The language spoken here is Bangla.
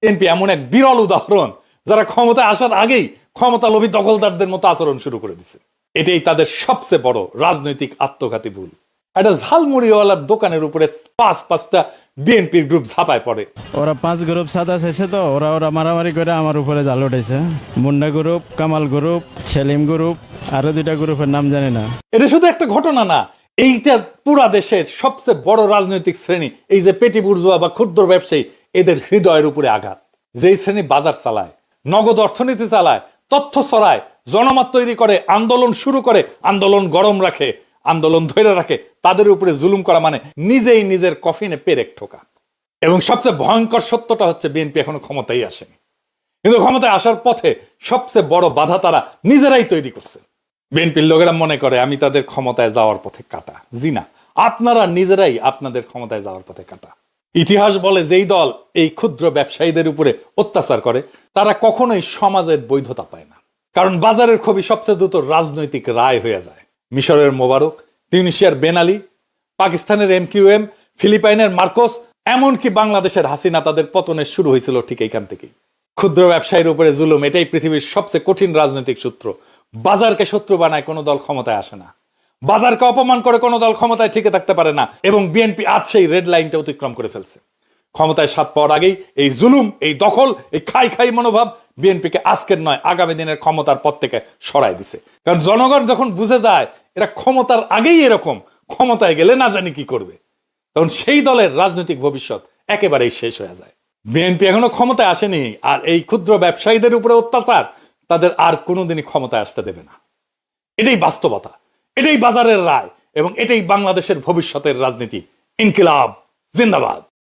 বিএনপি এমন এক বিরল উদাহরণ যারা ক্ষমতায় আসার আগেই ক্ষমতা লোভী দখলদারদের মতো আচরণ শুরু করে দিচ্ছে। এটাই তাদের সবচেয়ে বড় রাজনৈতিক আত্মঘাতী ভুল। একটা ঝালমুড়িওয়ালার দোকানের উপরে পাঁচটা বিএনপির গ্রুপ ঝাঁপায় পড়ে। ওরা 5 গ্রুপ সাদা শেষে তো ওরা মারামারি করে আমার উপরে জাল উঠেছে। Munda group, Kamal group, Selim group, আরো 2টা গ্রুপের নাম জানি না। এটা শুধু একটা ঘটনা না, এইটা পুরা দেশের সবচেয়ে বড় রাজনৈতিক শ্রেণী, এই যে পেটি বুর্জোয়া বা ক্ষুদ্র ব্যবসায়ী, এদের হৃদয়ের উপরে আঘাত। যেই শ্রেণী বাজার চালায়, নগদ অর্থনীতি চালায়, তথ্য ছড়ায়, জনমত তৈরি করে, আন্দোলন শুরু করে, আন্দোলন গরম রাখে, আন্দোলন ধরে রাখে, তাদের উপরে জুলুম করা মানে নিজেই নিজের কফিনে পেরেক ঠোকা। এবং সবচেয়ে ভয়ঙ্কর সত্যটা হচ্ছে বিএনপি এখনো ক্ষমতায় আসেনি, কিন্তু ক্ষমতায় আসার পথে সবচেয়ে বড় বাধা তারা নিজেরাই তৈরি করছে। বিএনপির লোকেরা মনে করে আমি তাদের ক্ষমতায় যাওয়ার পথে কাটা। জি না, আপনারা নিজেরাই আপনাদের ক্ষমতায় যাওয়ার পথে কাটা। ইতিহাস বলে যেই দল এই ক্ষুদ্র ব্যবসায়ীদের উপরে অত্যাচার করে তারা কখনোই সমাজের বৈধতা পায় না, কারণ বাজারের ছবি সবচেয়ে দ্রুত রাজনৈতিক রায় হয়ে যায়। মিশরের মোবারক, তিউনিসিয়ার বেন আলী, পাকিস্তানের MQM, ফিলিপাইনের মার্কোস, এমনকি বাংলাদেশের হাসিনা, তাদের পতনের শুরু হয়েছিল ঠিক এইখান থেকেই। ক্ষুদ্র ব্যবসায়ীর উপরে জুলুম এটাই পৃথিবীর সবচেয়ে কঠিন রাজনৈতিক সূত্র। বাজারকে শত্রু বানায় কোনো দল ক্ষমতায় আসে না, বাজারকে অপমান করে কোনো দল ক্ষমতায় টিকে থাকতে পারে না। এবং বিএনপি আজ সেই রেড লাইনটা অতিক্রম করে ফেলছে। ক্ষমতায় স্বাদ পাওয়ার আগেই এই জুলুম, এই দখল, এই খাই মনোভাব বিএনপিকে আজকের নয় আগামী দিনের ক্ষমতার পথ থেকে সরাই দিছে। কারণ জনগণ যখন বুঝে যায় এরা ক্ষমতার আগেই এরকম, ক্ষমতায় গেলে না জানি কি করবে, তখন সেই দলের রাজনৈতিক ভবিষ্যৎ একেবারেই শেষ হয়ে যায়। বিএনপি এখনো ক্ষমতায় আসেনি, আর এই ক্ষুদ্র ব্যবসায়ীদের উপরে অত্যাচার তাদের আর কোনোদিনই ক্ষমতায় আসতে দেবে না। এটাই বাস্তবতা, এটাই বাজারের রায়, এবং এটাই বাংলাদেশের ভবিষ্যতের রাজনীতি। ইনকিলাব জিন্দাবাদ।